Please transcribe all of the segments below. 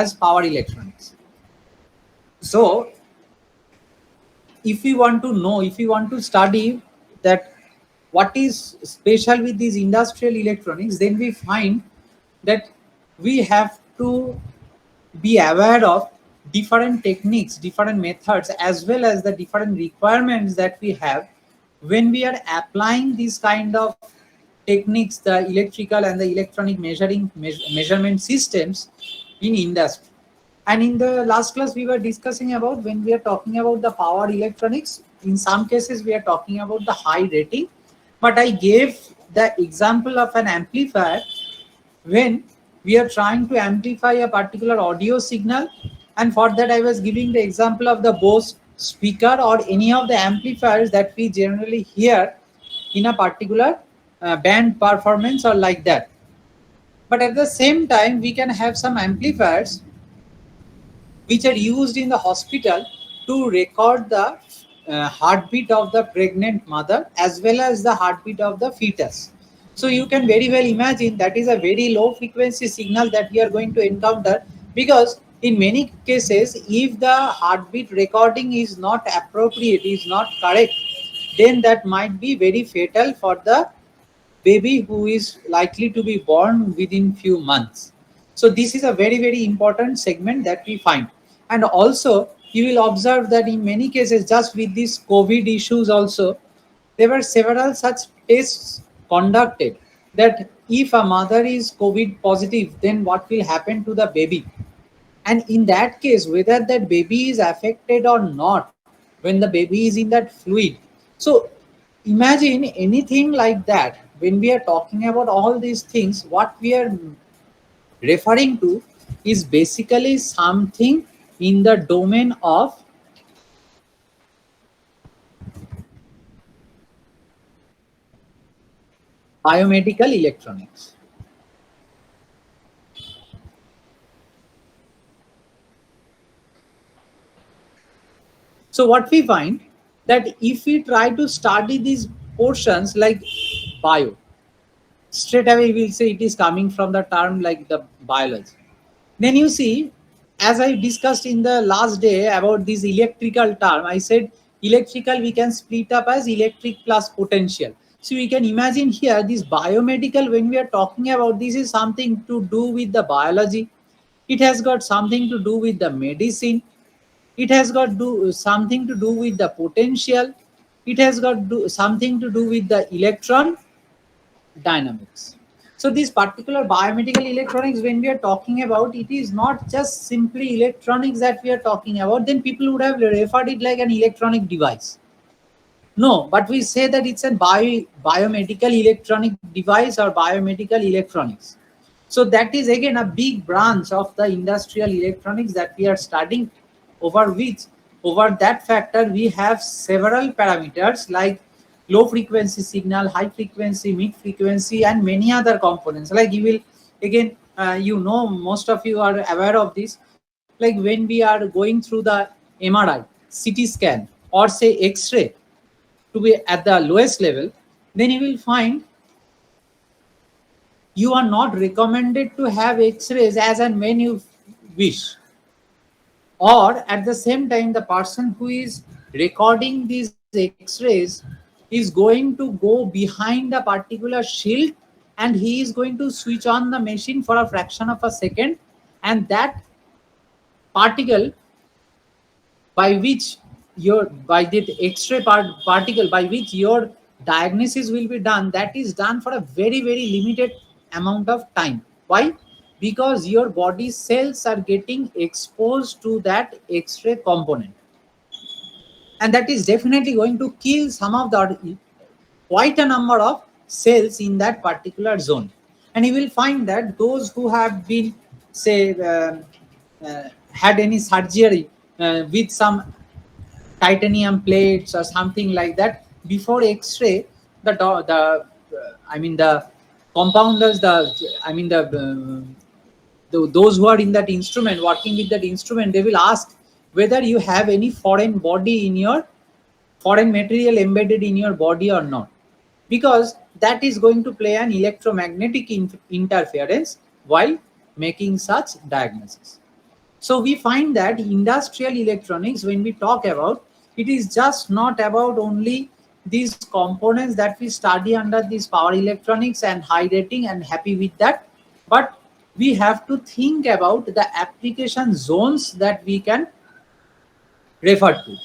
as power electronics. So if we want to know, if we want to study that what is special with these industrial electronics, then we find that we have to be aware of different techniques, different methods, as well as the different requirements that we have when we are applying these kind of techniques, the electrical and the electronic measurement systems in industry. And in the last class, we were discussing about when we are talking about the power electronics, in some cases, we are talking about the high rating. But I gave the example of an amplifier when we are trying to amplify a particular audio signal. And for that, I was giving the example of the Bose speaker or any of the amplifiers that we generally hear in a particular band performance or like that. But at the same time, we can have some amplifiers which are used in the hospital to record the heartbeat of the pregnant mother as well as the heartbeat of the fetus. So you can very well imagine that is a very low frequency signal that we are going to encounter, because in many cases, if the heartbeat recording is not appropriate, is not correct, then that might be very fatal for the baby who is likely to be born within few months. So this is a very important segment that we find. And also you will observe that in many cases, just with these COVID issues also, there were several such tests conducted, that if a mother is COVID positive, then what will happen to the baby. And in that case, whether that baby is affected or not, when the baby is in that fluid. So imagine anything like that. When we are talking about all these things, what we are referring to is basically something in the domain of biomedical electronics. So what we find, that if we try to study these portions like bio, straight away we will say it is coming from the term like the biology. Then you see, as I discussed in the last day about this electrical term, I said electrical we can split up as electric plus potential. So we can imagine here this biomedical, when we are talking about, this is something to do with the biology. It has got something to do with the medicine. It has got something to do with the potential. It has got something to do with the electron dynamics. So this particular biomedical electronics, when we are talking about, it is not just simply electronics that we are talking about, then people would have referred it like an electronic device. No, but we say that it's a biomedical electronic device or biomedical electronics. So that is again a big branch of the industrial electronics that we are studying, over which, over that factor, we have several parameters like low frequency signal, high frequency, mid frequency, and many other components. Like you will again, most of you are aware of this. Like when we are going through the MRI, CT scan, or say X-ray, to be at the lowest level, then you will find you are not recommended to have X-rays as and when you wish. Or at the same time, the person who is recording these X-rays is going to go behind a particular shield, and he is going to switch on the machine for a fraction of a second, and that particle by which your by the X-ray particle by which your diagnosis will be done, that is done for a very limited amount of time. Why? Because your body cells are getting exposed to that X-ray component, and that is definitely going to kill some of the quite a number of cells in that particular zone. And you will find that those who have been, say, had any surgery with some titanium plates or something like that, before X-ray, the compounders, those who are in that instrument, working with that instrument, they will ask whether you have any foreign body in your foreign material embedded in your body or not, because that is going to play an electromagnetic interference while making such diagnosis. So we find that industrial electronics, when we talk about, it is just not about only these components that we study under this power electronics and high rating and happy with that, but we have to think about the application zones that we can refer to.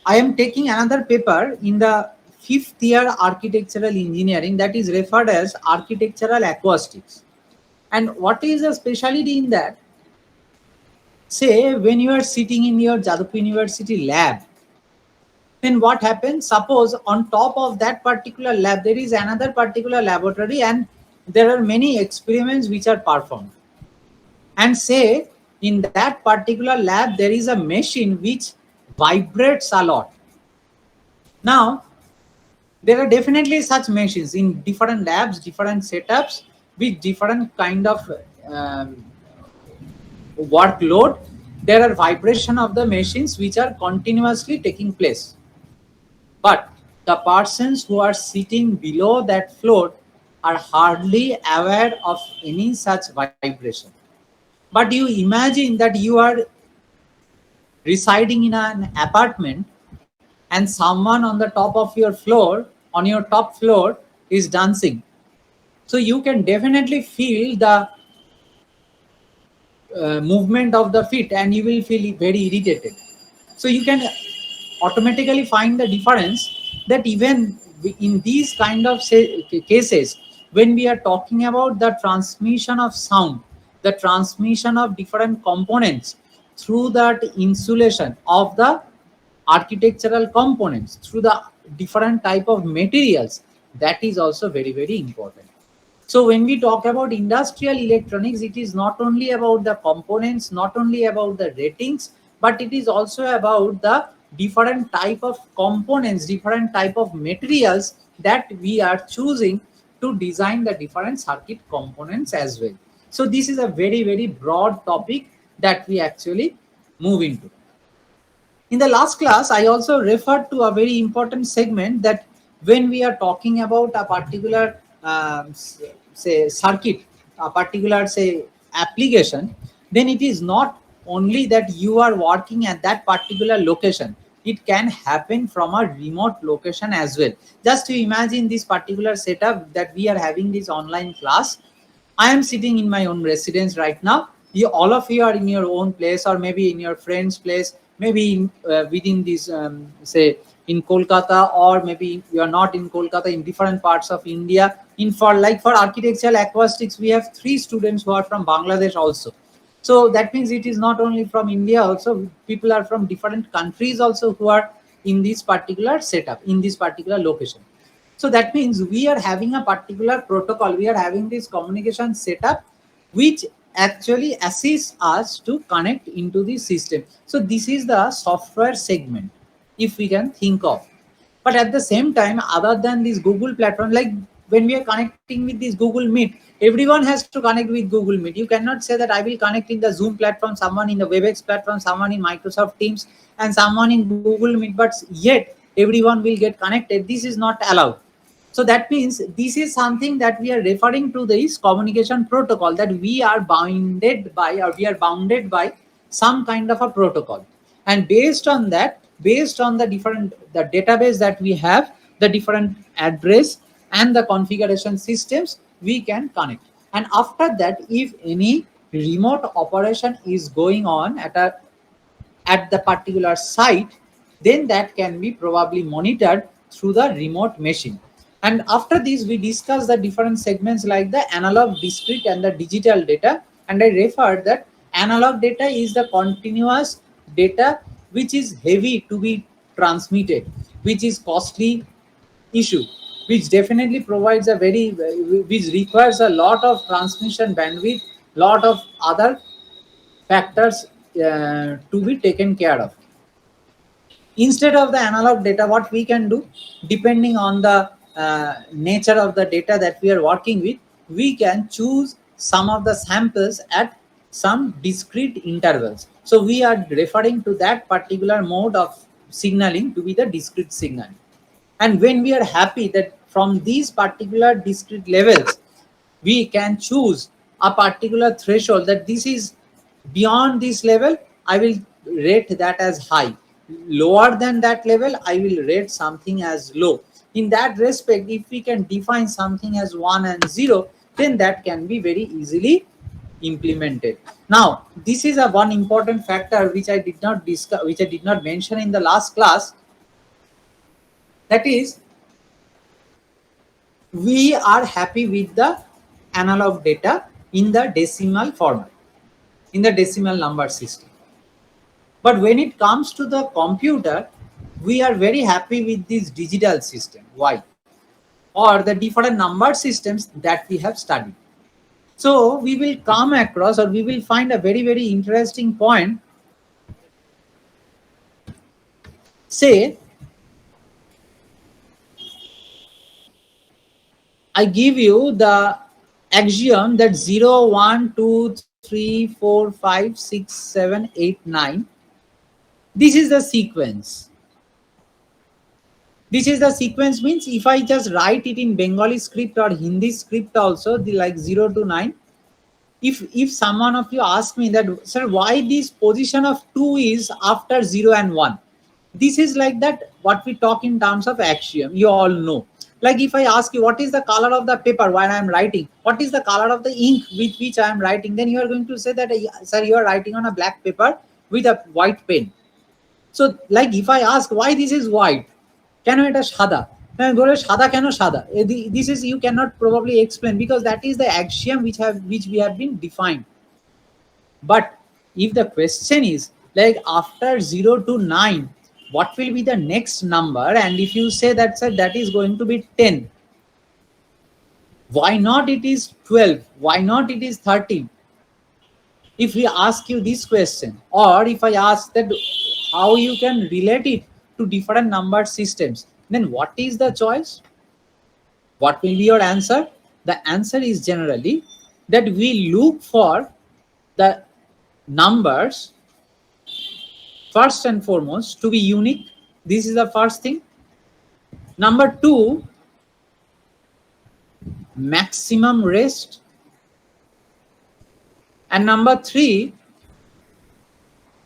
I am taking another paper in the fifth year architectural engineering that is referred as architectural acoustics. And what is the specialty in that? Say when you are sitting in your Jadavpur University lab, then what happens? Suppose on top of that particular lab, there is another particular laboratory and there are many experiments which are performed. And say in that particular lab, there is a machine which vibrates a lot. Now, there are definitely such machines in different labs, different setups with different kind of um, workload. There are vibration of the machines which are continuously taking place. But the persons who are sitting below that floor are hardly aware of any such vibration. But you imagine that you are residing in an apartment and someone on the top of your floor, on your top floor, is dancing. So you can definitely feel the movement of the feet and you will feel very irritated. So you can automatically find the difference that even in these kind of cases, when we are talking about the transmission of sound, the transmission of different components through that insulation of the architectural components, through the different type of materials, that is also very, very important. So when we talk about industrial electronics, it is not only about the components, not only about the ratings, but it is also about the different type of components, different type of materials that we are choosing to design the different circuit components as well. So this is a very, very broad topic that we actually move into. In the last class, I also referred to a very important segment that when we are talking about a particular say circuit, a particular say application, then it is not only that you are working at that particular location. It can happen from a remote location as well. Just to imagine this particular setup that we are having this online class. I am sitting in my own residence right now. You, all of you are in your own place, or maybe in your friend's place, maybe in, within this, say, in Kolkata, or maybe you are not in Kolkata, in different parts of India. In for like for architectural acoustics, we have 3 students who are from Bangladesh also. So that means it is not only from India, also people are from different countries also who are in this particular setup, in this particular location. So that means we are having a particular protocol, we are having this communication setup which actually assists us to connect into the system. So this is the software segment, if we can think of. But at the same time, other than this Google platform, like when we are connecting with this Google Meet, everyone has to connect with Google Meet. You cannot say that I will connect in the Zoom platform, someone in the WebEx platform, someone in Microsoft Teams, and someone in Google Meet, but yet everyone will get connected. This is not allowed. So that means this is something that we are referring to this communication protocol, that we are bounded by, or we are bounded by some kind of a protocol. And based on that, based on the different, the database that we have, the different address and the configuration systems, we can connect. And after that, if any remote operation is going on at the particular site, then that can be probably monitored through the remote machine. And after this, we discuss the different segments like the analog, discrete, and the digital data. And I referred that analog data is the continuous data which is heavy to be transmitted, which is costly issue, which definitely provides a very, which requires a lot of transmission bandwidth, lot of other factors to be taken care of. Instead of the analog data, what we can do, depending on the nature of the data that we are working with, we can choose some of the samples at some discrete intervals. So we are referring to that particular mode of signaling to be the discrete signal. And when we are happy that from these particular discrete levels, we can choose a particular threshold, that this is Beyond this level, I will rate that as high. Lower than that level, I will rate something as low. In that respect, if we can define something as 1 and 0, then that can be very easily implemented. Now, this is a one important factor which I did not discuss, which I did not mention in the last class. That is, we are happy with the analog data in the decimal format, in the decimal number system. But when it comes to the computer, we are very happy with this digital system. Why? Or the different number systems that we have studied. So we will come across, or we will find a very, very interesting point. Say, I give you the axiom that 0, 1, 2, 3, 4, 5, 6, 7, 8, 9. This is the sequence. This is the sequence means if I just write it in Bengali script or Hindi script also, the like 0 to 9. If someone of you ask me that, sir, why this position of 2 is after 0 and 1? This is like that what we talk in terms of axiom. You all know. Like if I ask you what is the color of the paper while I am writing, what is the color of the ink with which I am writing, then you are going to say that, sir, you are writing on a black paper with a white pen. So like if I ask why this is white, কেন এটা সাদা, বলে সাদা কেন সাদা, this is you cannot probably explain because that is the axiom which we have been defined. But if the question is like after 0 to 9, what will be the next number, and if you say that, sir, that is going to be 10, why not it is 12, why not it is 13? If we ask you this question, or if I ask that how you can relate it to different number systems, then what is the choice? What will be your answer? The answer is generally that we look for the numbers first and foremost to be unique. This is the first thing. Number 2, maximum rest. And number 3,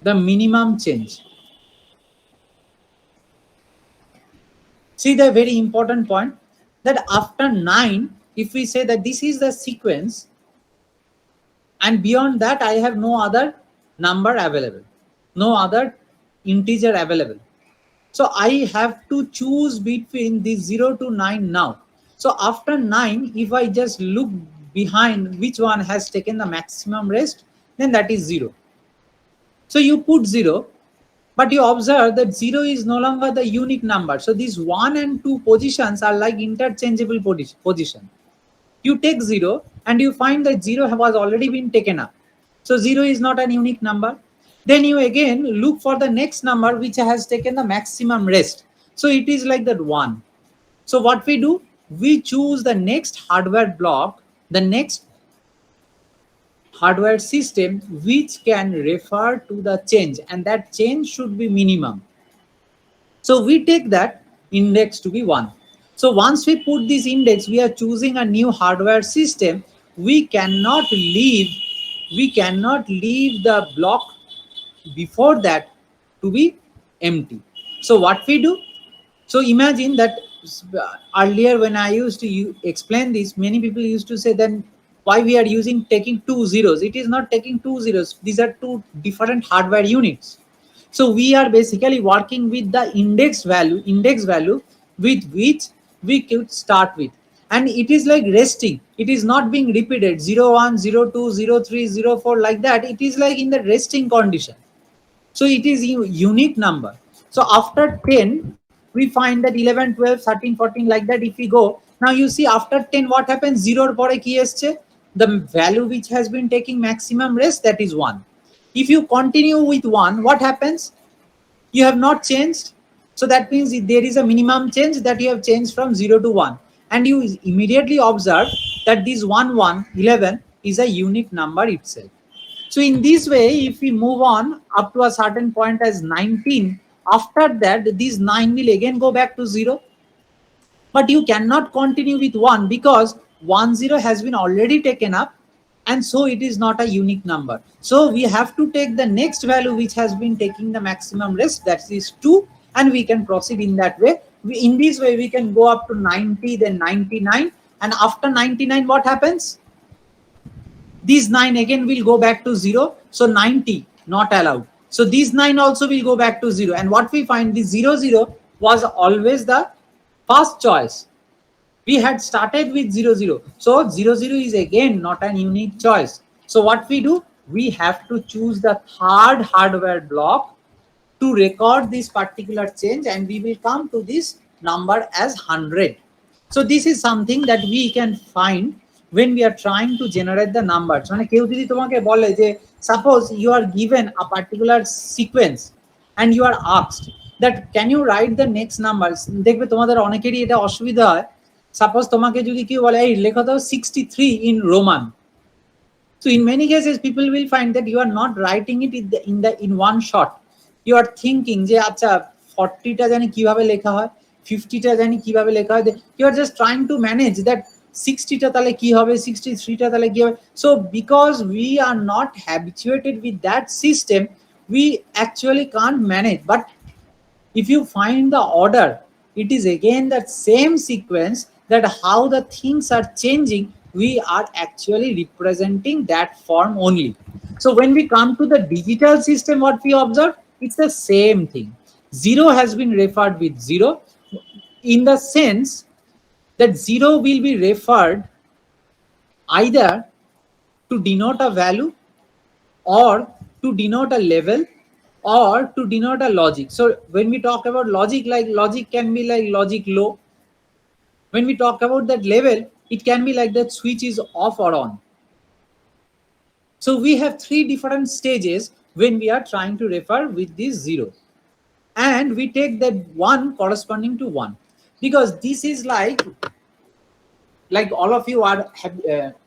the minimum change. See the very important point that after 9, if we say that this is the sequence, and beyond that I have no other number available, no other integer available. So I have to choose between these 0 to 9 now. So after 9, if I just look behind which one has taken the maximum rest, then that is 0. So you put 0, but you observe that 0 is no longer the unique number. So these 1 and 2 positions are like interchangeable position. You take 0 and you find that 0 was already been taken up. So 0 is not an unique number. Then you again look for the next number which has taken the maximum rest. So it is like that 1. So what we do, we choose the next hardware block, the next hardware system which can refer to the change, and that change should be minimum. So we take that index to be 1. So once we put this index, we are choosing a new hardware system. We cannot leave the block before that to be empty. So what we do, so imagine that earlier when I used to explain this, many people used to say then why we are taking 2 zeros. It is not taking 2 zeros. These are 2 different hardware units. So we are basically working with the index value with which we could start with. And it is like resting. It is not being repeated 0, 1, 0, 2, 0, 3, 0, 4 like that. It is like in the resting condition. So it is a unique number. So after 10, we find that 11, 12, 13, 14 like that. If we go, now you see after 10 what happens, 0 pore ki esche, the value which has been taking maximum rest, that is 1. If you continue with 1, what happens? You have not changed. So that means there is a minimum change that you have changed from 0 to 1. And you immediately observe that this 1, 1, 11 is a unique number itself. So in this way, if we move on up to a certain point as 19, after that, these 9 will again go back to 0. But you cannot continue with 1 because 1, 0 has been already taken up and so it is not a unique number. So we have to take the next value which has been taking the maximum rest, that is 2, and we can proceed in that way. In this way we can go up to 90, then 99, and after 99 what happens? These 9 again will go back to 0, so 90 not allowed. So these 9 also will go back to 0, and what we find, the 00 was always the first choice. We had started with 00, so 00 is again not an unique choice. So what we do, we have to choose the third hardware block to record this particular change, and we will come to this number as 100. So this is something that we can find when we are trying to generate the numbers. মানে কেউ যদি তোমাকে বলে যে suppose you are given a particular sequence and you are asked that can you write the next numbers, দেখবে তোমাদের অনেকেরই এটা অসুবিধা হয়। সাপোজ তোমাকে যদি কেউ বলে এই লেখো তো 63 in Roman, so in many cases people will find that you are not writing it in one shot. You are thinking যে আচ্ছা 40 টা জানি কিভাবে লেখা হয়, 50 টা জানি কিভাবে লেখা হয়, you are just trying to manage that 60 টা তাহলে কি হবে, 63 টা তাহলে কি হবে। So because we are not habituated with that system, we actually can't manage. But if you find the order, it is again that same sequence, that how the things are changing, we are actually representing that form only. So when we come to the digital system, what we observe, it's the same thing. 0 has been referred with 0 in the sense that 0 will be referred either to denote a value, or to denote a level, or to denote a logic. So when we talk about logic, like logic can be like logic low. When we talk about that level, it can be like that switch is off or on. So we have 3 different stages when we are trying to refer with this 0, and we take that 1 corresponding to 1, because this is like all of you are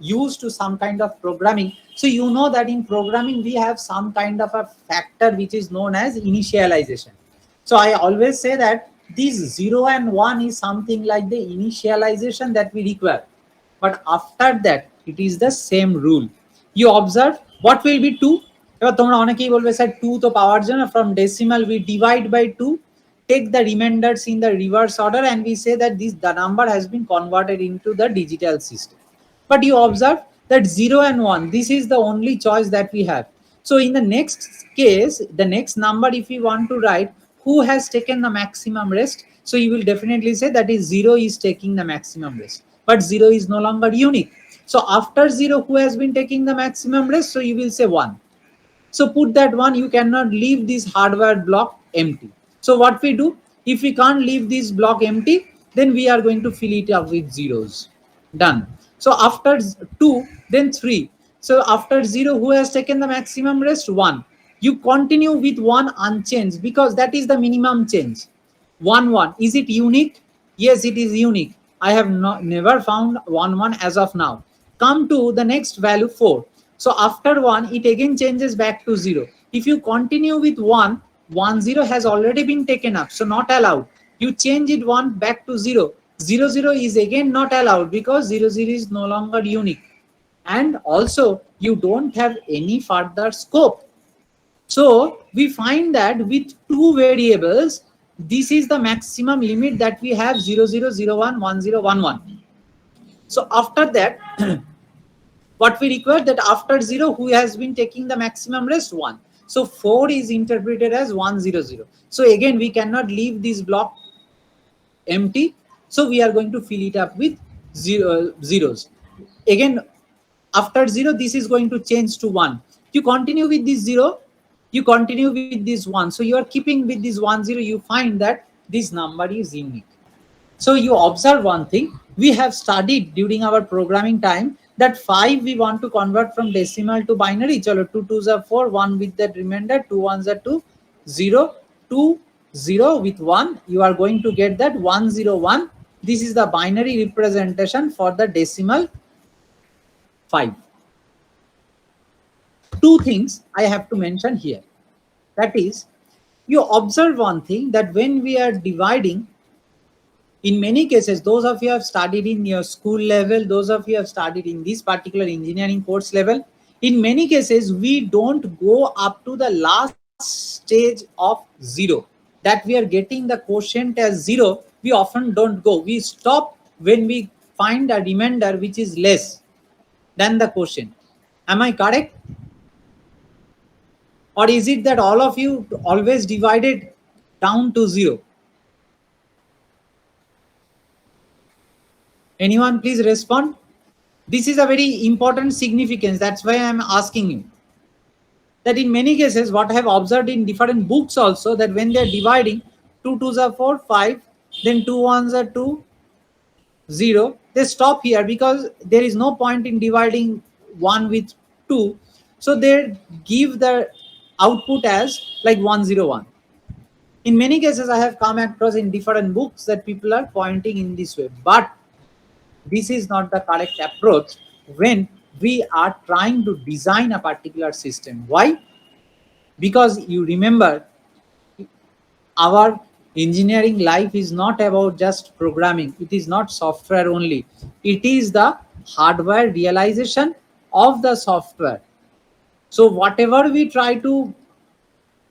used to some kind of programming. So you know that in programming we have some kind of a factor which is known as initialization. So I always say that this 0 and 1 is something like the initialization that we require, but after that it is the same rule. You observe what will be 2. এবার তোমরা অনেকেই বলবে sir 2 তো পাওয়ার জন্য from decimal we divide by 2, take the remainders in the reverse order, and we say that the number has been converted into the digital system. But you observe that 0 and 1, this is the only choice that we have. So in the next case, the next number, if we want to write who has taken the maximum rest, so you will definitely say that is 0 is taking the maximum rest, but 0 is no longer unique. So after 0, who has been taking the maximum rest, so you will say 1. So put that 1, you cannot leave this hardware block empty. So what we do, if we can't leave this block empty, then we are going to fill it up with zeros. Done. So after 2, then 3. So after 0, who has taken the maximum rest? 1. You continue with 1 unchanged, because that is the minimum change. 1 1, is it unique? Yes, it is unique. I have never found 1 1 as of now. Come to the next value 4. So after 1, it again changes back to 0. If you continue with 1, 1 0 has already been taken up, so not allowed. You change it 1 back to 0, 0 0 is again not allowed, because 0 0 is no longer unique, and also you don't have any further scope. So we find that with 2 variables, this is the maximum limit that we have, 0 0 0 1 1 0 1 1. So after that what we require, that after 0, who has been taking the maximum rest? 1. So 4 is interpreted as 1 0 0. So again we cannot leave this block empty, so we are going to fill it up with zeros. Again after 0, this is going to change to 1. You continue with this 0, you continue with this 1, so you are keeping with this 1 0, you find that this number is unique. So you observe one thing, we have studied during our programming time that 5 we want to convert from decimal to binary. Chalo 2 2s are 4, 1 with that remainder, 2 1s are 2, 0 2 0 with 1, you are going to get that 1 0 1. This is the binary representation for the decimal 5. 2 things I have to mention here. That is, you observe one thing, that when we are dividing, In many cases, those of you have studied in your school level, those of you have studied in this particular engineering course level, in many cases, we don't go up to the last stage of zero. That we are getting the quotient as zero, we often don't go. We stop when we find a remainder which is less than the quotient. Am I correct? Or is it that all of you always divided down to zero? Anyone please respond? This is a very important significance. That's why I'm asking you. That in many cases, what I have observed in different books also, that when they're dividing, 2 twos are 4, 5, then 2 ones are 2, 0, they stop here because there is no point in dividing 1 with 2. So they give the output as like 101. In many cases, I have come across in different books that people are pointing in this way. But this is not the correct approach when we are trying to design a particular system. Why? Because you remember, our engineering life is not about just programming, it is not software only, it is the hardware realization of the software. So whatever we try to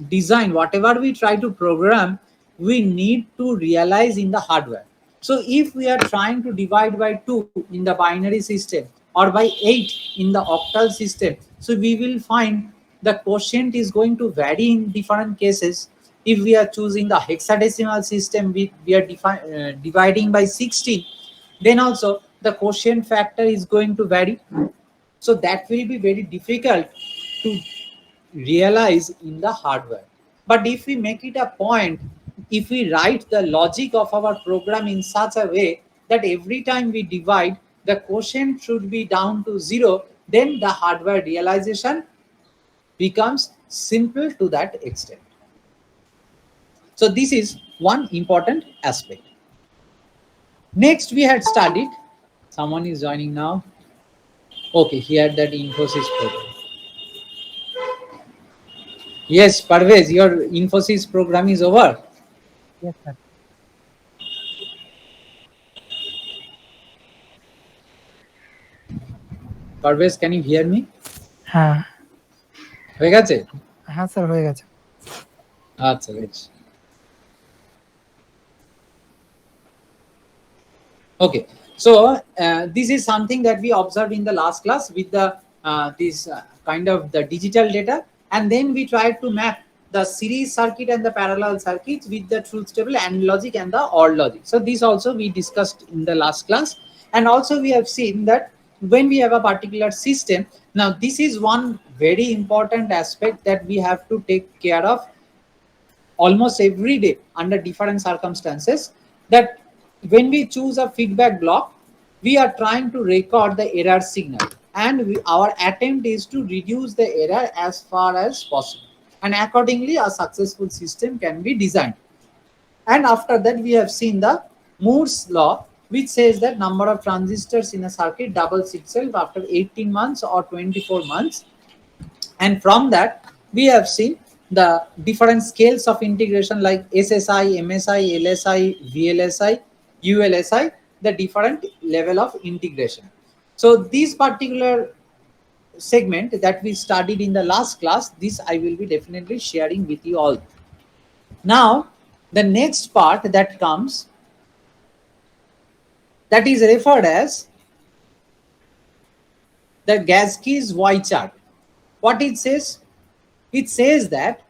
design, whatever we try to program, we need to realize in the hardware. So if we are trying to divide by 2 in the binary system or by 8 in the octal system, so we will find the quotient is going to vary in different cases. If we are choosing the hexadecimal system, we are dividing by 16, then also the quotient factor is going to vary. So that will be very difficult to realize in the hardware. But if we make it a point, if we write the logic of our program in such a way that every time we divide, the quotient should be down to 0, then the hardware realization becomes simple to that extent. So this is one important aspect. Next, we had studied, someone is joining now. Okay, he had that Infosys program. Yes, Parvez, your Infosys program is over. Yes, sir. Parvez, can you hear me? হ্যাঁ হয়ে গেছে? হ্যাঁ sir হয়ে গেছে। আচ্ছা, বেশ। Okay, so this is something that we observed in the last class with the this kind of the digital data, and then we tried to map the series circuit and the parallel circuits with the truth table and logic and the OR logic. So this also we discussed in the last class, and also we have seen that when we have a particular system, now this is one very important aspect that we have to take care of almost every day under different circumstances, that when we choose a feedback block, we are trying to record the error signal, and our attempt is to reduce the error as far as possible, and accordingly a successful system can be designed. And after that, we have seen the Moore's law, which says that number of transistors in a circuit doubles itself after 18 months or 24 months. And from that, we have seen the different scales of integration like SSI, MSI, LSI, VLSI, ULSI, the different level of integration. So this particular segment that we studied in the last class, this I will be definitely sharing with you all. Now, the next part that comes, that is referred as the Gatsky's Y chart. What it says? It says that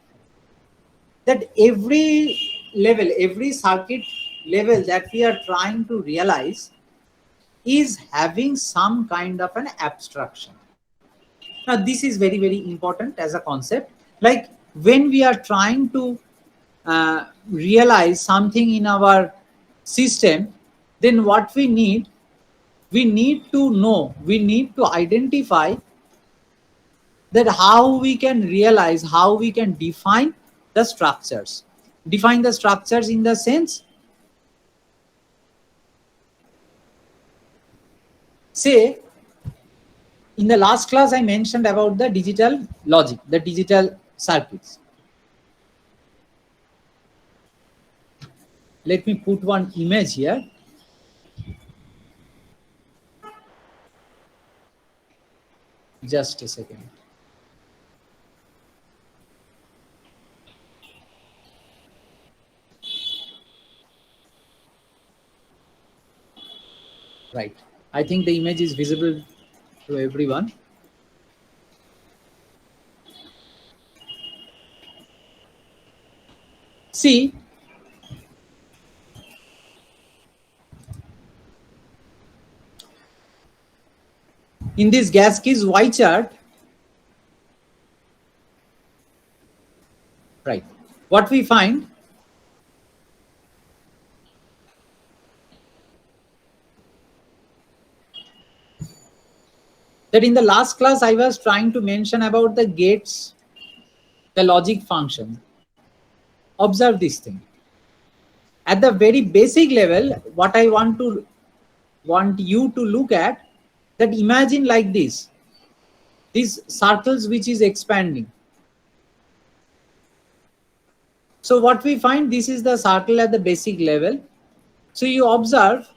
every level, every circuit level that we are trying to realize is having some kind of an abstraction. Now, this is very, very important as a concept. Like when we are trying to realize something in our system, then what we need to know, we need to identify that how we can realize, how we can define the structures. Define the structures in the sense, say, in the last class I mentioned about the digital logic, the digital circuits. Let me put one image here. Just a second. Right. I think the image is visible to everyone. See, in this Gaskey's Y chart, right, what we find, that in the last class I was trying to mention about the gates, the logic function. Observe this thing. At the very basic level, what I want you to look at, that imagine like this, these circles which is expanding. So what we find, this is the circle at the basic level. So you observe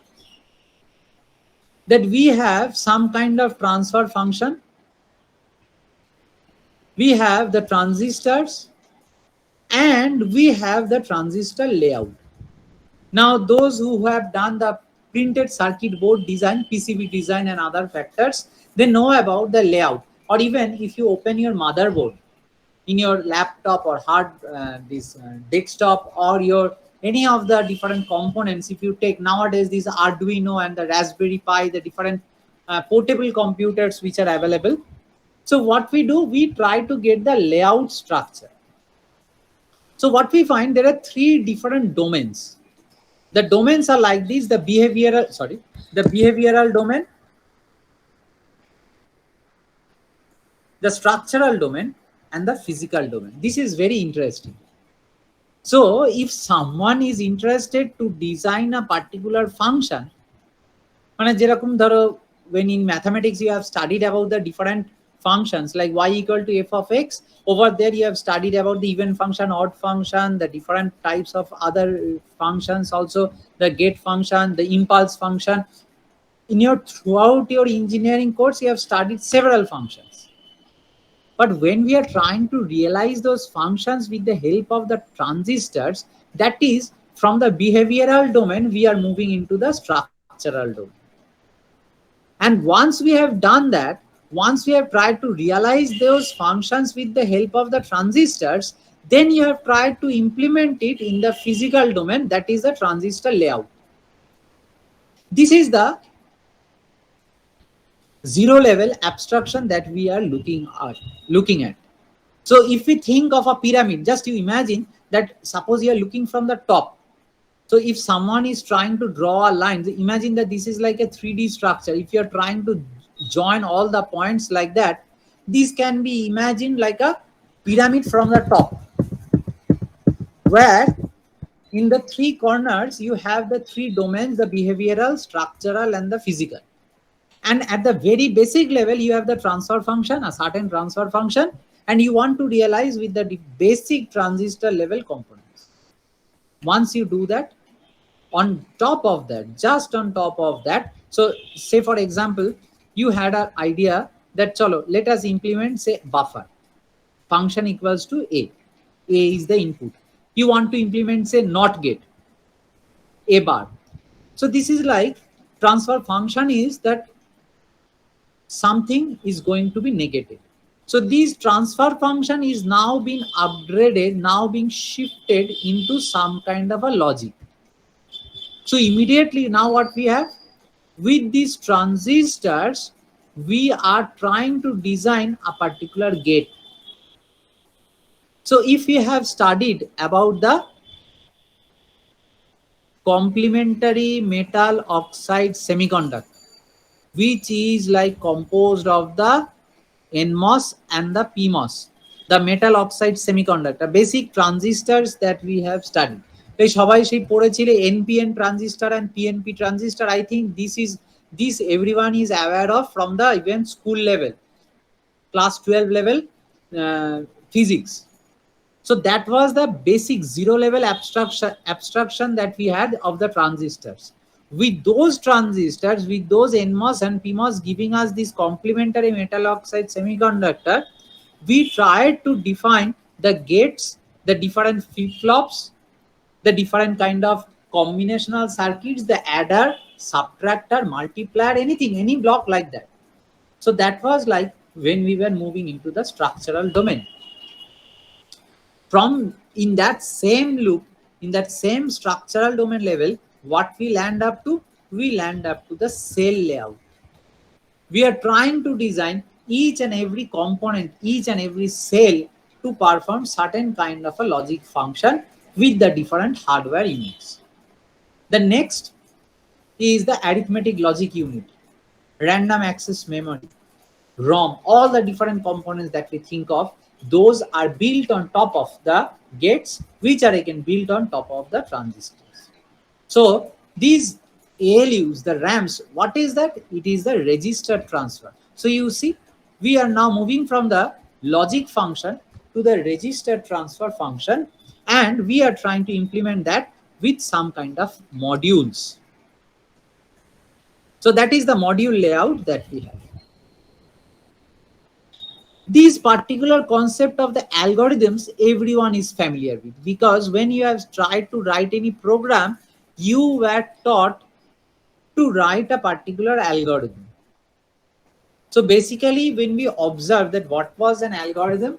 that we have some kind of transfer function. We have the transistors and we have the transistor layout. Now, those who have done the printed circuit board design, PCB design and other factors, they know about the layout. Or even if you open your motherboard in your laptop or hard desktop, or your any of the different components, if you take nowadays these Arduino and the Raspberry Pi, the different portable computers which are available. So what we do, we try to get the layout structure. So what we find, there are three different domains. The domains are like this: the behavioral domain, the structural domain, and the physical domain. This is very interesting. So if someone is interested to design a particular function, মানে যেরকম ধরো, when in mathematics you have studied about the different functions like y equal to f of x, over there you have studied about the even function, odd function, the different types of other functions, also the gate function, the impulse function. In your throughout your engineering course you have studied several functions. But when we are trying to realize those functions with the help of the transistors, that is from the behavioral domain, we are moving into the structural domain. And once we have done that, once we have tried to realize those functions with the help of the transistors, then you have tried to implement it in the physical domain, that is the transistor layout. This is the zero level abstraction that we are looking at. So if we think of a pyramid, just you imagine that suppose you are looking from the top. So if someone is trying to draw a line, imagine that this is like a 3D structure. If you are trying to join all the points like that, this can be imagined like a pyramid from the top, where in the three corners you have the three domains: the behavioral, structural, and the physical. And at the very basic level, you have the transfer function, a certain transfer function, and you want to realize with the basic transistor level components. Once you do that, on top of that, just on top of that, so say for example, you had an idea that, chalo, let us implement, say, buffer function equals to a is the input. You want to implement, say, not gate, a bar. So this is like transfer function is that something is going to be negative. So this transfer function is now being upgraded, now being shifted into some kind of a logic. So immediately now what we have, with these transistors, we are trying to design a particular gate. So if we have studied about the complementary metal oxide semiconductor, which is like composed of the NMOS and the PMOS, the metal oxide semiconductor, basic transistors that we have studied. এই সবাই সেই পড়েছিল NPN transistor and PNP transistor. I think this everyone is aware of from the even school level, class 12 level physics. So that was the basic zero level abstraction that we had of the transistors. With those transistors, with those NMOS and PMOS giving us this complementary metal oxide semiconductor, we tried to define the gates, the different flip-flops, the different kind of combinational circuits, the adder, subtractor, multiplier, anything, any block like that. So that was like when we were moving into the structural domain. From in that same loop, in that same structural domain level, what we land up to? We land up to the cell layout. We are trying to design each and every component, each and every cell to perform certain kind of a logic function with the different hardware units. The next is the arithmetic logic unit, random access memory, ROM, all the different components that we think of, those are built on top of the gates, which are again built on top of the transistors. So these ALUs, the RAMs, what is that? It is the register transfer. So you see, we are now moving from the logic function to the register transfer function, and we are trying to implement that with some kind of modules. So that is the module layout that we have. These particular concept of the algorithms everyone is familiar with, because when you have tried to write any program, you were taught to write a particular algorithm. So basically, when we observe that what was an algorithm,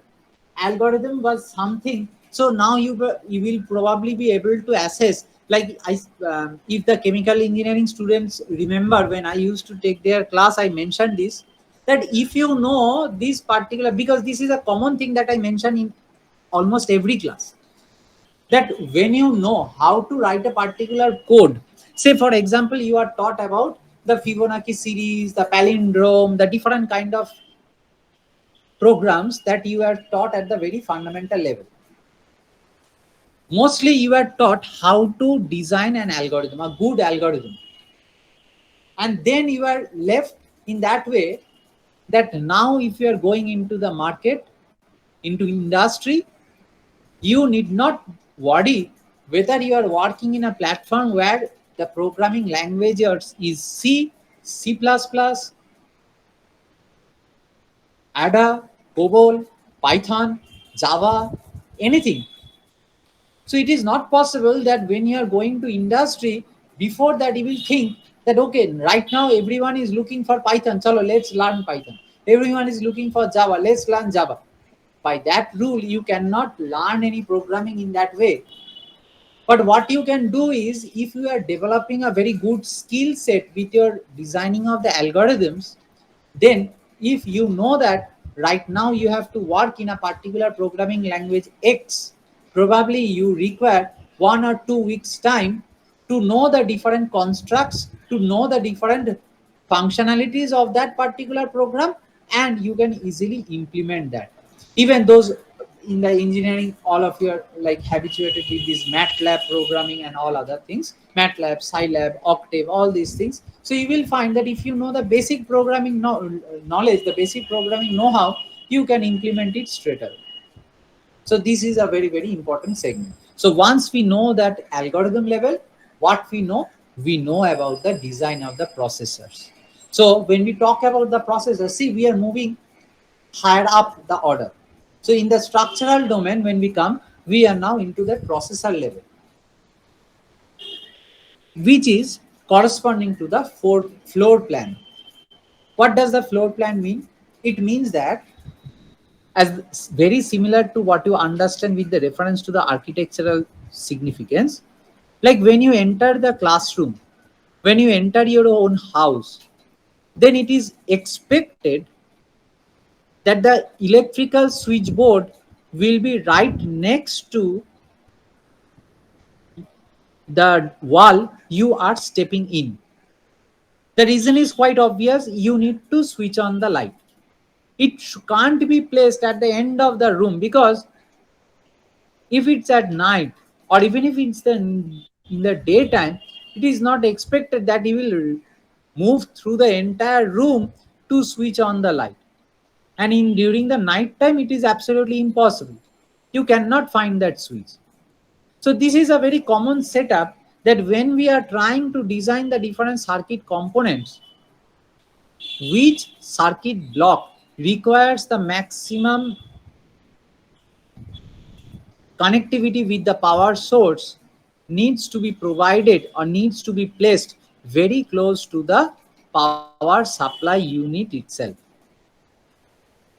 algorithm was something. So now you will probably be able to assess, like if the chemical engineering students remember, when I used to take their class, I mentioned this, that if you know this particular, because this is a common thing that I mention in almost every class, that when you know how to write a particular code, say for example, you are taught about the Fibonacci series, the palindrome, the different kind of programs that you are taught at the very fundamental level. Mostly you are taught how to design an algorithm, a good algorithm. And then you are left in that way that now if you are going into the market, into industry, you need not worry whether you are working in a platform where the programming languages is C, C++, Ada, COBOL, Python, Java, anything. So it is not possible that when you are going to industry, before that you will think that, okay, right now everyone is looking for Python, chalo, let's learn Python. Everyone is looking for Java, let's learn Java. By that rule, you cannot learn any programming in that way. But what you can do is, if you are developing a very good skill set with your designing of the algorithms, then if you know that right now you have to work in a particular programming language X, probably you require 1 or 2 weeks time to know the different constructs, to know the different functionalities of that particular program, and you can easily implement that. Even those in the engineering, all of you are like habituated with this MATLAB programming and all other things, MATLAB, Scilab, Octave, all these things. So you will find that if you know the basic programming knowledge, the basic programming know-how, you can implement it straight away. So this is a very, very important segment. So once we know that algorithm level, what we know about the design of the processors. So when we talk about the processor, see, we are moving higher up the order. So in the structural domain, when we come, we are now into the processor level, which is corresponding to the floor plan. What does the floor plan mean? It means that, as very similar to what you understand with the reference to the architectural significance, like when you enter the classroom, when you enter your own house, then it is expected that the electrical switchboard will be right next to the wall you are stepping in. The reason is quite obvious. You need to switch on the light. It can't be placed at the end of the room, because if it's at night, or even if it's in the daytime, it is not expected that you will move through the entire room to switch on the light. And in during the night time, it is absolutely impossible. You cannot find that switch. So this is a very common setup that when we are trying to design the different circuit components, which circuit block requires the maximum connectivity with the power source needs to be provided or needs to be placed very close to the power supply unit itself.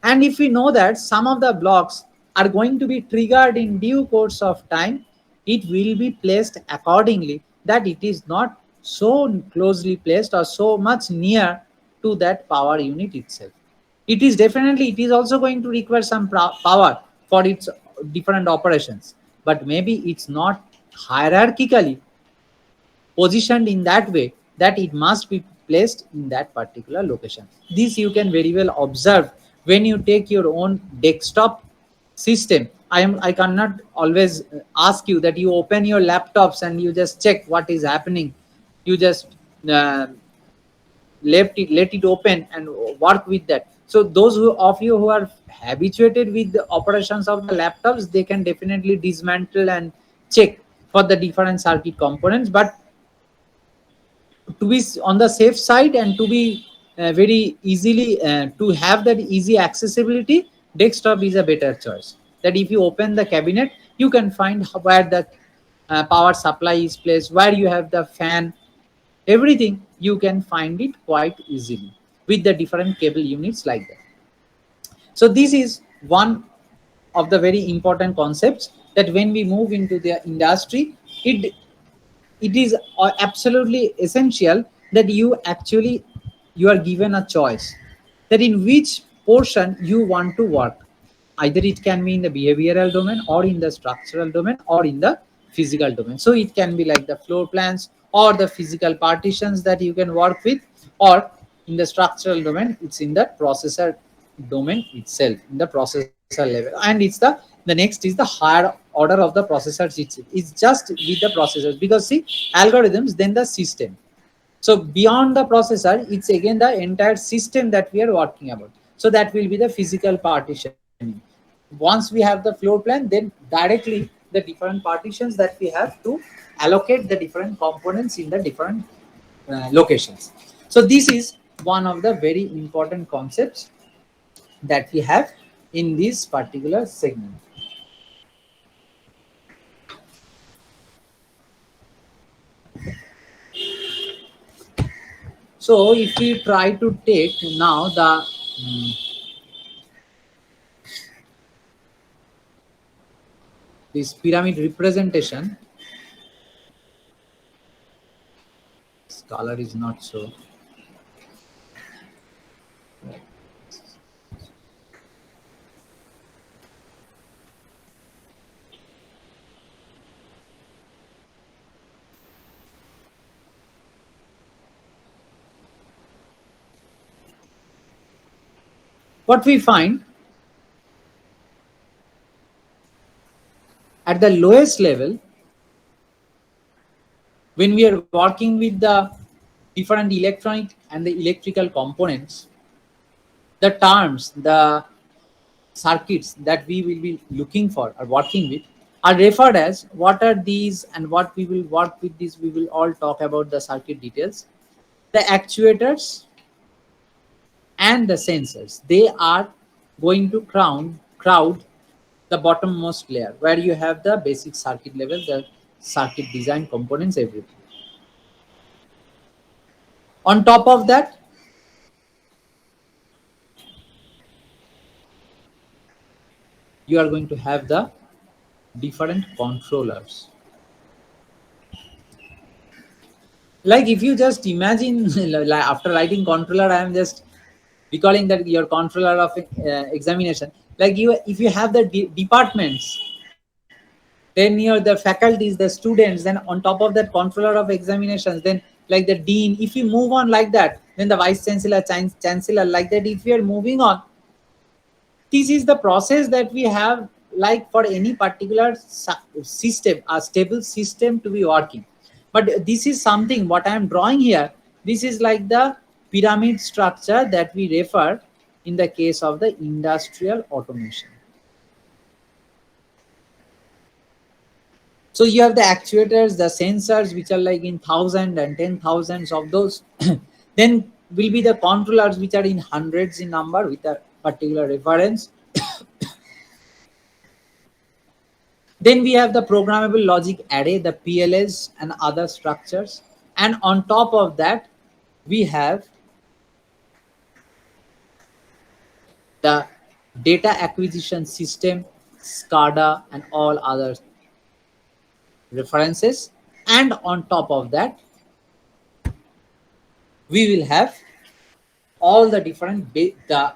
And if we know that some of the blocks are going to be triggered in due course of time, it will be placed accordingly, that it is not so closely placed or so much near to that power unit itself. It is definitely, it is also going to require some power for its different operations, but maybe it's not hierarchically positioned in that way that it must be placed in that particular location. This you can very well observe when you take your own desktop system. I cannot always ask you that you open your laptops and you just check what is happening. You just uh, let it open and work with that. So those of you who are habituated with the operations of the laptops, they can definitely dismantle and check for the different circuit components. But to be on the safe side and to be very easily to have that easy accessibility, desktop is a better choice. That if you open the cabinet, you can find where the power supply is placed, where you have the fan, everything you can find it quite easily with the different cable units like that. So this is one of the very important concepts, that when we move into the industry, it is absolutely essential that you are given a choice, that in which portion you want to work. Either it can be in the behavioral domain, or in the structural domain, or in the physical domain. So it can be like the floor plans or the physical partitions that you can work with, or in the structural domain, it's in the processor domain itself, in the processor level. And the next is the higher order of the processors itself. It's just with the processors, because see, algorithms, then the system. So beyond the processor, it's again the entire system that we are working about. So that will be the physical partitioning. Once we have the floor plan, then directly the different partitions that we have to allocate the different components in the different locations. So this is one of the very important concepts that we have in this particular segment. So if we try to take now the this pyramid representation, this color is not so. What we find at the lowest level, when we are working with the different electronic and the electrical components, the terms, the circuits that we will be looking for or working with are referred as what are these, and what we will work with these. We will all talk about the circuit details. The actuators and the sensors, they are going to crowd the bottommost layer, where you have the basic circuit level, the circuit design components, everything. On top of that, you are going to have the different controllers. Like if you just imagine, like after writing controller, I am just recalling that your controller of examination. Like you, if you have the departments, then you're the faculties, the students, then on top of that controller of examinations, then like the dean. If you move on like that, then the vice chancellor, chancellor, like that. If you are moving on, this is the process that we have, like for any particular system, a stable system to be working. But this is something what I am drawing here, this is like the pyramid structure that we refer in the case of the industrial automation. So you have the actuators, the sensors, which are like in thousands and 10,000s of those. Then will be the controllers, which are in hundreds in number with a particular reference. Then we have the programmable logic array, the PLS and other structures. And on top of that, we have the data acquisition system, SCADA, and all other references. And on top of that, we will have all the different the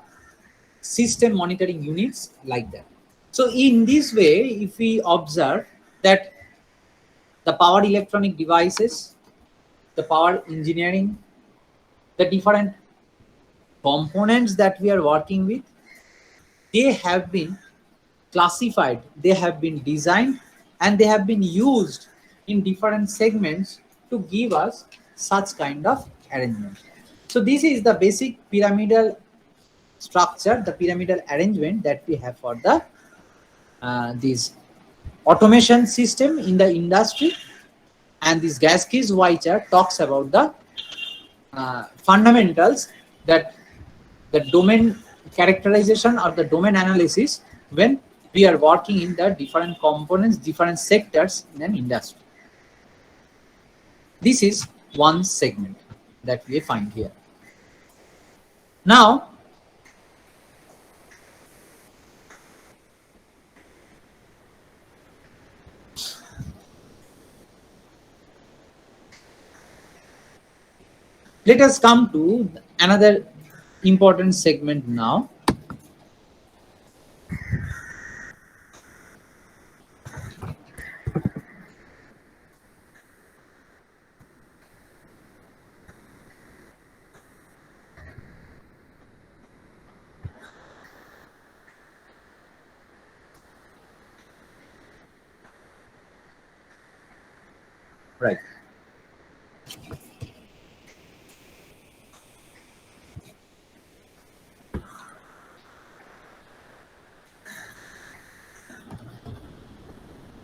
system monitoring units like that. So in this way, if we observe that the power electronic devices, the power engineering, the different components that we are working with, they have been classified, they have been designed, and they have been used in different segments to give us such kind of arrangement. So this is the basic pyramidal structure, the pyramidal arrangement that we have for the this automation system in the industry. And this Gaskey's Y chart talks about the fundamentals, that the domain characterization or the domain analysis when we are working in the different components, different sectors in an industry. This is one segment that we find here. Now, let us come to another important segment now. Right.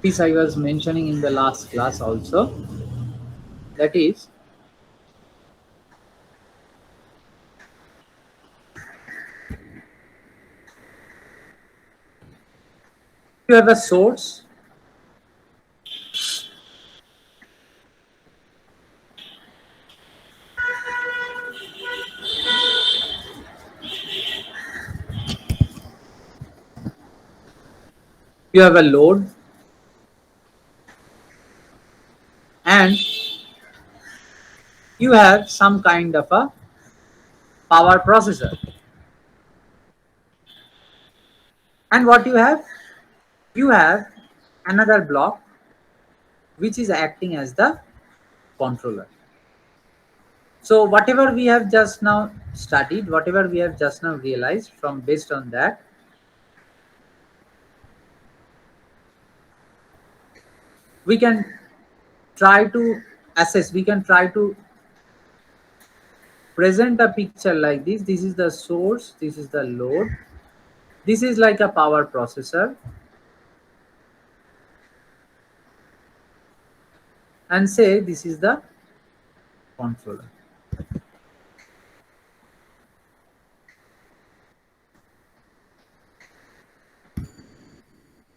This I was mentioning in the last class also. That is, you have a source, you have a load, and you have some kind of a power processor. And what you have? You have another block which is acting as the controller. So whatever we have just now studied, whatever we have just now realized, from based on that, we can try to assess, we can try to present a picture like this. This is the source, this is the load, this is like a power processor, and say this is the controller.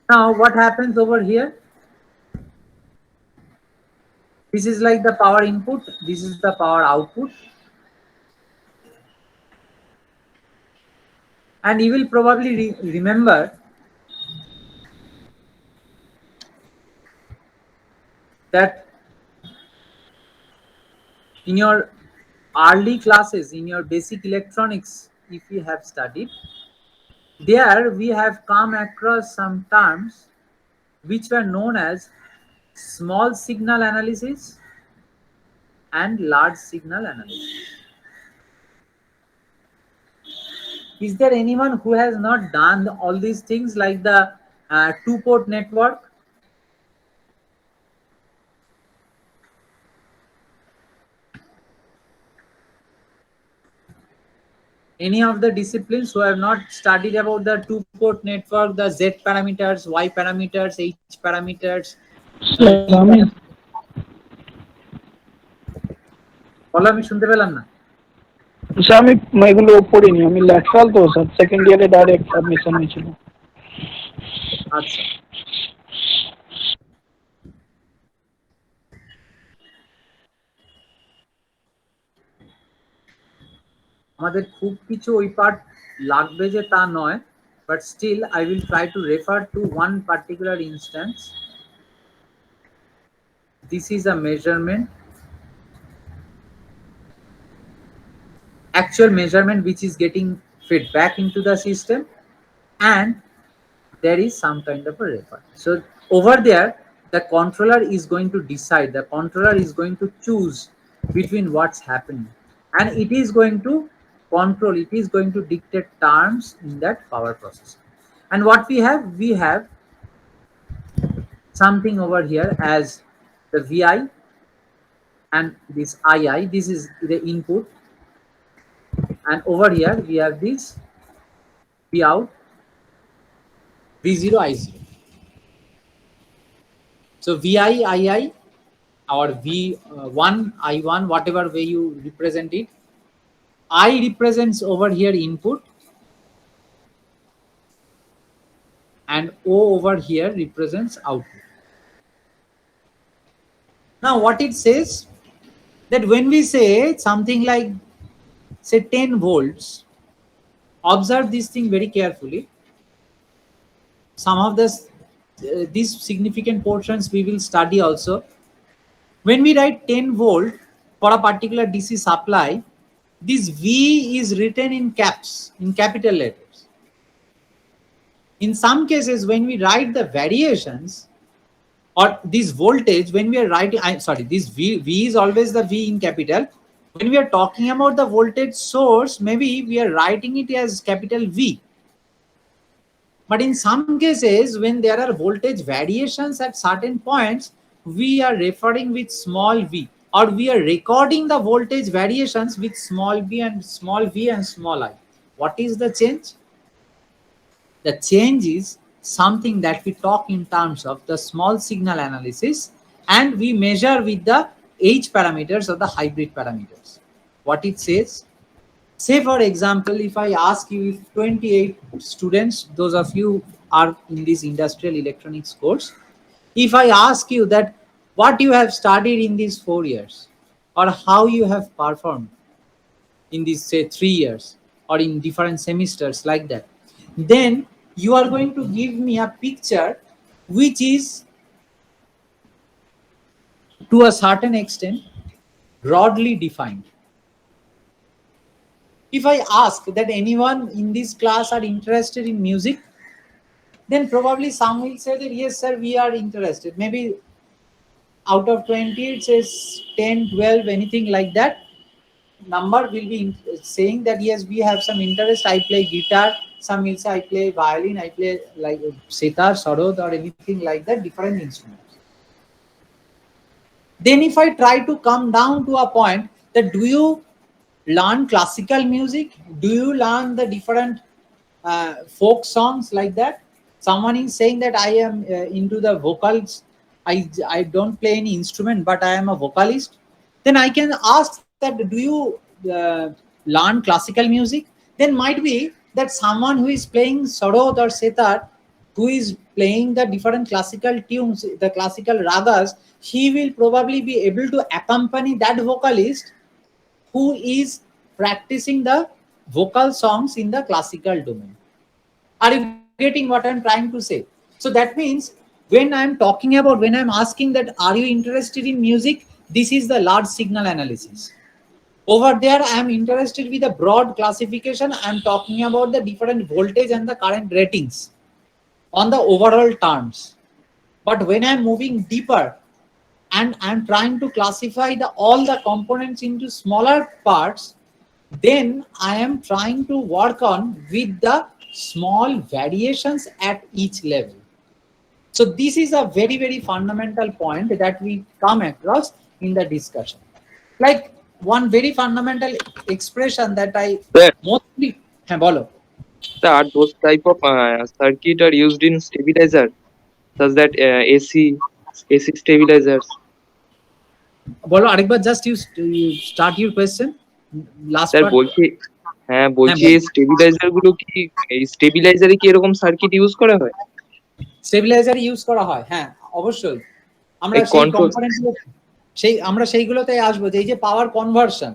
Now what happens over here? This is like the power input, this is the power output. And you will probably remember that in your early classes, in your basic electronics, if you have studied, there we have come across some terms which were known as small signal analysis and large signal analysis. Is there anyone who has not done all these things, like the two-port network? Any of the disciplines who have not studied about the two-port network, the Z parameters, Y parameters, H parameters, sir আমি বলো, আমি শুনতে পেলাম না। Sir আমি এগুলো পড়িনি, আমি ল্যাটারাল তো স্যার, সেকেন্ড ইয়ারে ডাইরেক্ট অ্যাডমিশন হয়েছিল। আচ্ছা, আমাদের খুব কিছু ওই পার্ট লাগবে যে তা নয়, but still I will try to refer to one particular instance. This is a measurement, actual measurement which is getting fed back into the system, and there is some kind of a refer. So over there, the controller is going to decide, the controller is going to choose between what's happening, and it is going to control, it is going to dictate terms in that power processor. And what we have something over here as the VI and this II, this is the input, and over here we have this V out, V0, I0. So VI, II, or V1, I1, whatever way you represent it. I represents over here input, and O over here represents output. Now what it says, that when we say something like, say 10 volts, observe this thing very carefully. Some of this these significant portions we will study also. When we write 10 volt for a particular DC supply, this V is written in caps, in capital letters. In some cases, when we write the variations or this voltage, when we are writing, this V is always the V in capital. When we are talking about the voltage source, maybe we are writing it as capital V. But in some cases, when there are voltage variations at certain points, we are referring with small v, or we are recording the voltage variations with small v and small I. What is the change? The change is something that we talk in terms of the small signal analysis, and we measure with the H parameters or the hybrid parameters. What it says, say for example, if I ask you, if 28 students, those of you are in this industrial electronics course, if I ask you that what you have studied in these 4 years, or how you have performed in these, say, 3 years, or in different semesters like that, then you are going to give me a picture which is to a certain extent broadly defined. If I ask that anyone in this class are interested in music, then probably some will say that yes sir, we are interested. Maybe out of 20 it says 10, 12, anything like that number will be saying that yes, we have some interest. I play guitar, some will say I play violin, I play like sitar, sarod, or anything like that, different instruments. Then if I try to come down to a point that do you learn classical music, do you learn the different folk songs like that, someone is saying that I am into the vocals, I don't play any instrument but I am a vocalist, then I can ask that do you learn classical music. Then might be that someone who is playing sarod or sitar, who is playing the different classical tunes, the classical ragas, he will probably be able to accompany that vocalist who is practicing the vocal songs in the classical domain. Are you getting what I'm trying to say? So that means when I'm talking about, when I'm asking that are you interested in music, this is the large signal analysis. Over there, I am interested with a broad classification. I am talking about the different voltage and the current ratings on the overall terms. But when I am moving deeper and I am trying to classify all the components into smaller parts, then I am trying to work on with the small variations at each level. So this is a very, very fundamental point that we come across in the discussion. Like one very fundamental expression that I Sir, mostly bolo. are those type of circuit are used in stabilizer, such that AC? AC stabilizers. বলো আরেকবার, just you start your question, last sir part. বলছি, হ্যাঁ বলছি বলো। এই stabiliser গুলো কি, এই স্টেবিলাইজারে কি এরকম সার্কিট ইউজ করা হয়? স্টেবিলাইজার ইউজ করা হয়, হ্যাঁ অবশ্যই। আমরা এই সেই control- কম্পোনেন্টগুলো, আমরা সেইগুলোতে আসবো, যে এই যে পাওয়ার কনভার্সন,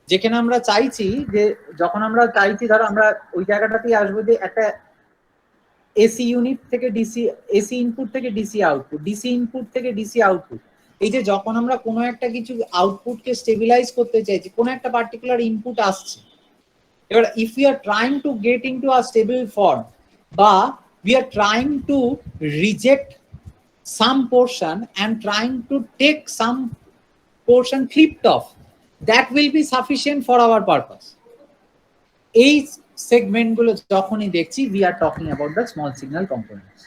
যেখানে আমরা চাইছি যে, যখন আমরা চাইছি, ধরো আমরা ওই জায়গাটাতেই আসবো যে একটা এসি ইউনিট থেকে ডিসি, এসি ইনপুট থেকে ডিসি আউটপুট, ডিসি ইনপুট থেকে ডিসি আউটপুট। এই যে যখন আমরা কোনো একটা কিছু আউটপুটকে স্টেবিলাইজ করতে চাইছি, কোনো একটা পার্টিকুলার ইনপুট আসছে, এবার if you are trying to get into a stable form, বা we are trying to reject some portion and trying to take some portion clipped off, that will be sufficient for our purpose. এই segment গুলো যখনই দেখছি, we are talking about the small signal components.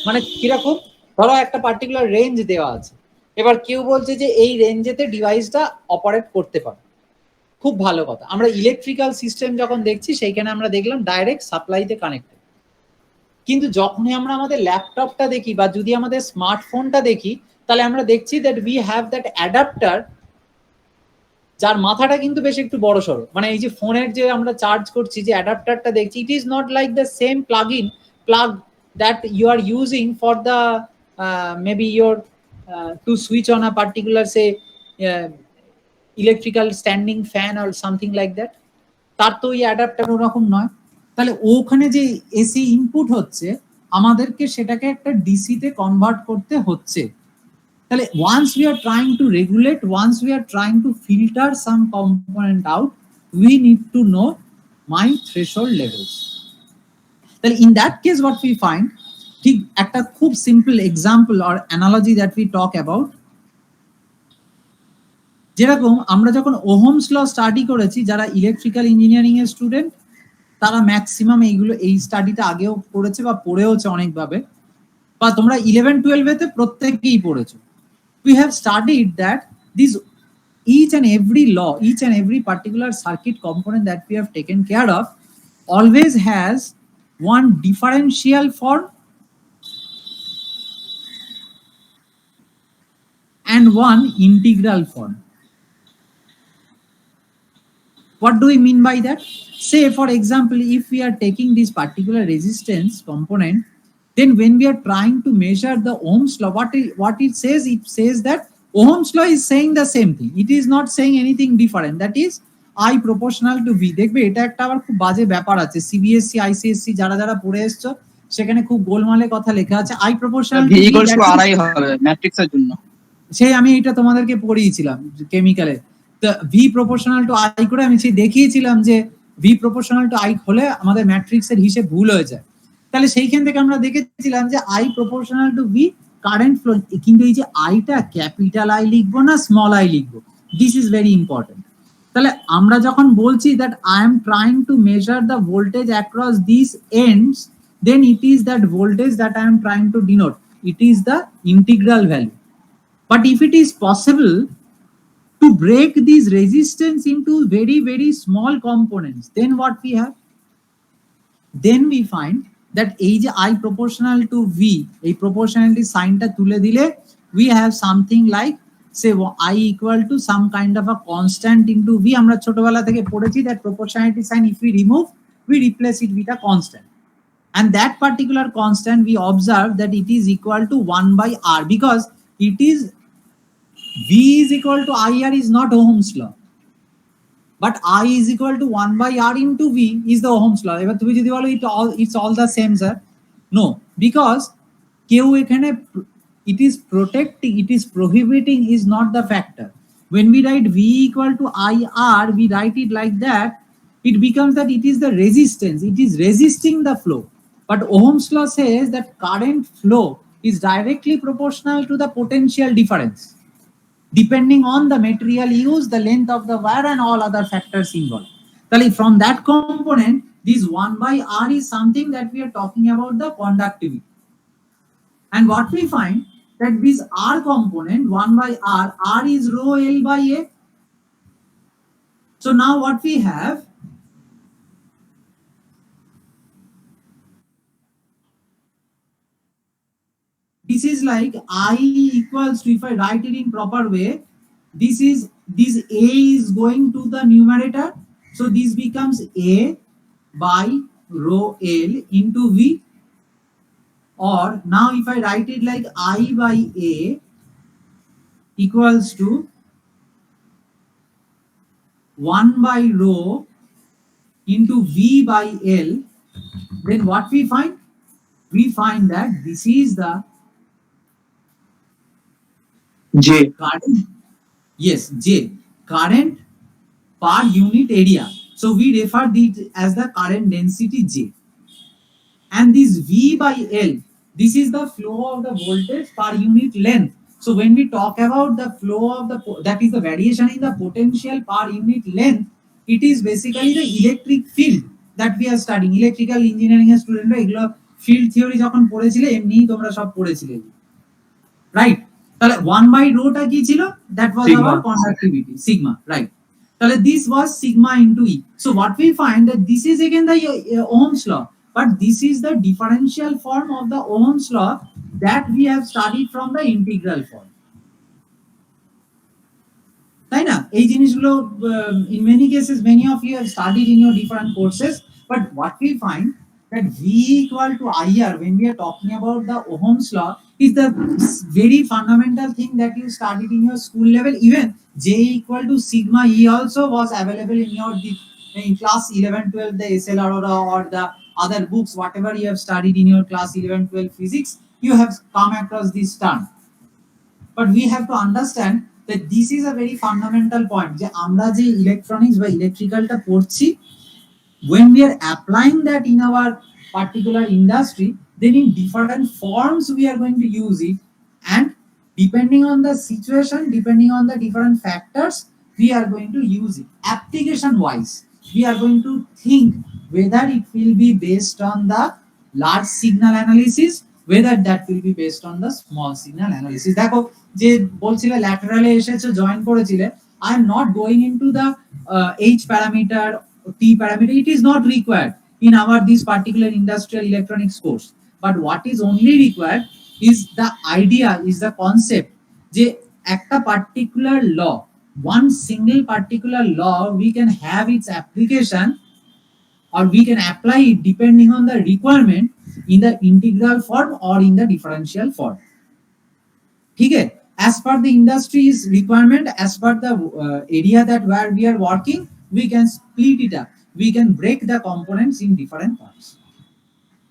মানে কিরকম, ধরো একটা particular range দেওয়া আছে, এবার কেউ বলছে যে এই রেঞ্জেতে ডিভাইসটা অপারেট করতে পারে, খুব ভালো কথা। আমরা ইলেকট্রিক্যাল সিস্টেম যখন দেখছি, সেইখানে আমরা দেখলাম ডাইরেক্ট সাপ্লাইতে কানেক্টেড। কিন্তু যখনই আমরা আমাদের ল্যাপটপটা দেখি, বা যদি আমাদের স্মার্টফোনটা দেখি, তাহলে আমরা দেখছি that we have that adapter, যার মাথাটা কিন্তু বেশ একটু বড় সড়ো। মানে এই যে ফোনের যে আমরা চার্জ করছি, যে অ্যাডাপ্টারটা দেখছি, it is not like the same plug that you are using for the maybe your to switch on a particular say electrical standing fan or something like that. তার তো ওই অ্যাডাপ্টার ওরকম নয়। তাহলে ওখানে যে এসি ইনপুট হচ্ছে, আমাদেরকে সেটাকে একটা ডিসিতে কনভার্ট করতে হচ্ছে। তাহলে once we are trying to regulate, once we are trying to filter some component out, we need to know my threshold levels. তাহলে in that case what we find, ঠিক একটা খুব simple example or analogy that we talk about, যেরকম আমরা যখন Ohm's law study করেছি, যারা electrical engineering এর স্টুডেন্ট, তারা ম্যাক্সিমাম এইগুলো, এই স্টাডিটা আগেও করেছে বা পড়েওছে অনেকভাবে, বা তোমরা 11-12 তে প্রত্যেককেই পড়েছো। We have studied that this each and every law, each and every particular circuit component that we have taken care of always has one differential form and one integral form. What do we mean by that? Say for example, if we are taking this particular resistance component, then when we are trying to measure the Ohm's law, what it says that Ohm's law is saying the same thing. It is not saying anything different. That is I proportional to V. দেখবে এটা একটা আবার খুব বাজে ব্যাপার আছে, CBSE ICSE যারা যারা পড়ে এসছো, সেখানে খুব গোলমালে কথা লেখা আছে, I proportional to V V, equals to that is- RI হবে ম্যাট্রিক্সের জন্য। সেই আমি এটা তোমাদেরকে পড়িয়েছিলাম কেমিক্যালে। তো ভি প্রপোর্শনাল টু আই করে আমি সেই দেখিয়েছিলাম যে ভি প্রপোর্শনাল টু আই হলে আমাদের ম্যাট্রিক্সের হিসেব ভুল হয়ে যায়। তাহলে সেইখান থেকে আমরা দেখেছিলাম যে I proportional to V current flow, কিন্তু এই যে আইটা ক্যাপিটাল আই লিখবো না স্মল আই লিখবো, দিস ইজ ভেরি ইম্পর্টেন্ট। তাহলে আমরা যখন বলছি that I am trying to measure the voltage across this ends, then it is that voltage that I am trying to denote. It is the integral value. But if it is possible to break these resistance into very, very small components, then what we have? Then we find that age I proportional to V, a proportionality sign ta tule dile, we have something like, say I equal to some kind of a constant into V. Amra chotobela theke porechi that proportionality sign, if we remove, we replace it with a constant. And that particular constant, we observe that it is equal to 1 by R, because it is V is equal to IR is not Ohm's law, but I is equal to 1 by R into V is the Ohm's law. এবার তুমি যদি বলো it's all the same, sir. No, because কেউ এখানে it is protecting, it is prohibiting is not the factor. When we write V equal to IR, we write it like that, it becomes that it is the resistance, it is resisting the flow. But Ohm's law says that current flow is directly proportional to the potential difference, depending on the material used, the length of the wire, and all other factors involved. From that component, this 1 by R is something that we are talking about the conductivity. And what we find that this R component, 1 by R is rho L by A. So now what we have, this is like I equals to, if I write it in proper way, this A is going to the numerator, so this becomes A by rho L into V. Or now if I write it like I by A equals to 1 by rho into V by L, then what we find? We find that this is the J. current, yes, J, current per unit area. So we refer it as the current density J. And this V by L, this is the flow of the voltage per unit length. So when we talk about the flow of the, that is the variation in the potential per unit length, it is basically the electric field that we are studying. Electrical engineering এর স্টুডেন্টরা এগুলো field theory যখন পড়েছিলে এমনিই তোমরা সব পড়েছিলে, right? তাহলে 1 by rho টা কি ছিল? That was Sigma. our conductivity, sigma, right? তাহলে this was sigma into E. So what we find that this is again the Ohm's law, but this is the differential form of the Ohm's law that we have studied from the integral form. তাই না? এই জিনিসগুলো in many cases many of you have studied in your different courses, but what we find that V equal to IR when we are talking about the Ohm's law is the very fundamental thing that you studied in your school level. Even J equal to sigma E also was available in your in class 11 12, the SLR or the other books, whatever you have studied in your class 11 12 physics, you have come across this term. But we have to understand that this is a very fundamental point, যে আমরা যে electronics বা ইলেকট্রিক্যালটা পড়ছি, when we are applying that in our particular industry, then in different forms we are going to use it, and depending on the situation, depending on the different factors, we are going to use it. Application wise, we are going to think whether it will be based on the large signal analysis, whether that will be based on the small signal analysis. দেখো যে বলছিলে ল্যাটারালে এসেছে join করেছিলে, I am not going into the H parameter, T parameter. It is not required in our this particular industrial electronics course. But what is only required is the idea, is the concept, যে একটা particular law, one single particular law, we can have its application or we can apply it depending on the requirement in the integral form or in the differential form. ठीक है? As per the industry's requirement, as per the area that where we are working, we can split it up. We can break the components in different parts.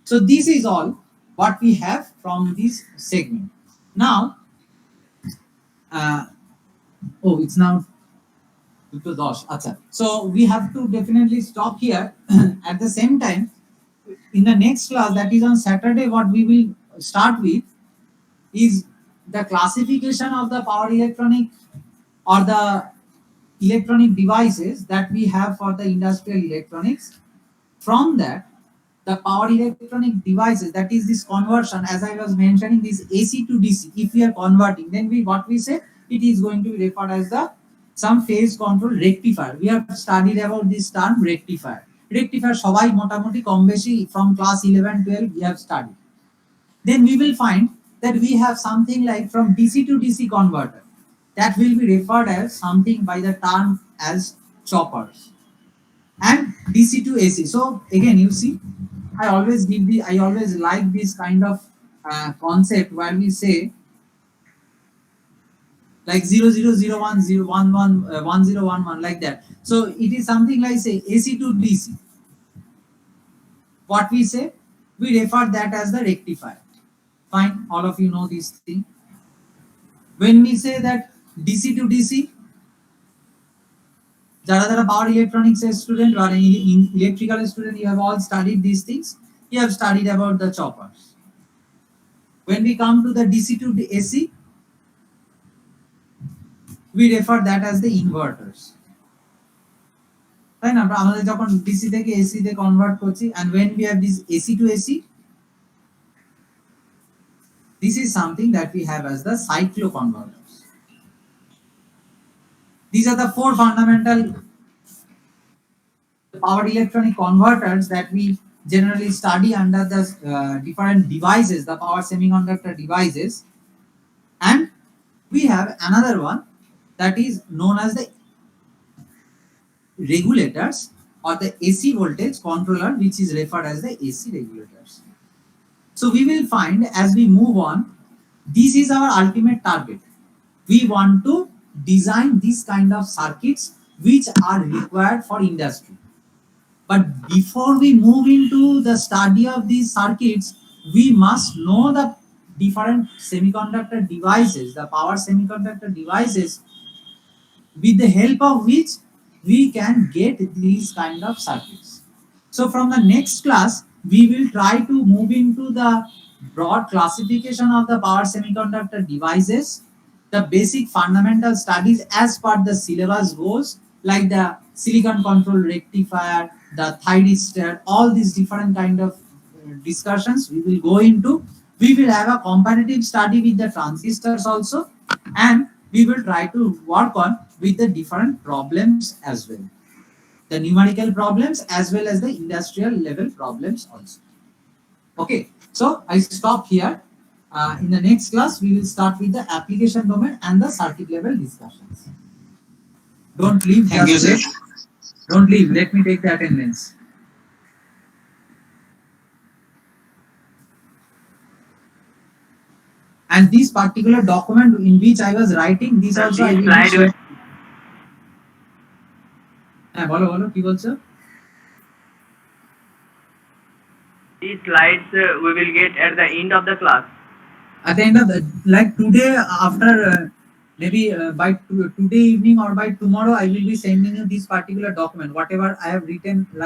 So this is all what we have from this segment. Now, it's now 2:10. Acha. So we have to definitely stop here. At the same time, in the next class, that is on Saturday, what we will start with is the classification of the power electronic or the electronic devices that we have for the industrial electronics. From that, the power electronic devices, that is this conversion, as I was mentioning, this AC to DC, if we are converting, then what we say, it is going to be referred as the some phase control rectifier. We have studied about this term rectifier. Rectifier সবাই মোটামুটি কম বেশি from class 11 12 we have studied. Then we will find that we have something like from DC to DC converter, that will be referred as something by the term as choppers, and DC to AC. So again, you see, I always like this kind of concept where we say like 00010111 like that. So it is something like say AC to DC. What we say, we refer that as the rectifier. Fine, all of you know this thing. When we say that DC to DC, যারা power electronics student or electrical student, you have all studied these things. You have studied about the choppers. When we come to the DC to AC, we refer that as the inverters. তাই না? আমাদের যখন DC থেকে AC তে convert করছি, and when we have this AC to AC, this is something that we have as the cycloconverters. These are the four fundamental power electronic converters that we generally study under the different devices, the power semiconductor devices. And we have another one that is known as the regulators or the AC voltage controller, which is referred as the AC regulators. So we will find as we move on, this is our ultimate target. We want to design these kind of circuits which are required for industry. But before we move into the study of these circuits, we must know the different semiconductor devices, the power semiconductor devices, with the help of which we can get these kind of circuits. So from the next class, we will try to move into the broad classification of the power semiconductor devices, the basic fundamental studies as per the syllabus goes, like the silicon control rectifier, the thyristor, all these different kind of discussions we will go into. We will have a comparative study with the transistors also, and we will try to work on with the different problems as well, the numerical problems as well as the industrial level problems also. Okay, so I stop here. In the next class, we will start with the application domain and the circuit level discussions. Don't leave. Thank you, just sir. wait. Don't leave. Let me take the attendance. And this particular document in which I was writing, this also I will be sharing. হ্যাঁ বলো বলো কি বলছো? These slides we will get at the end of the class. At the end of the, like today after maybe by today evening or by tomorrow, I will be sending you this particular document, whatever I have written.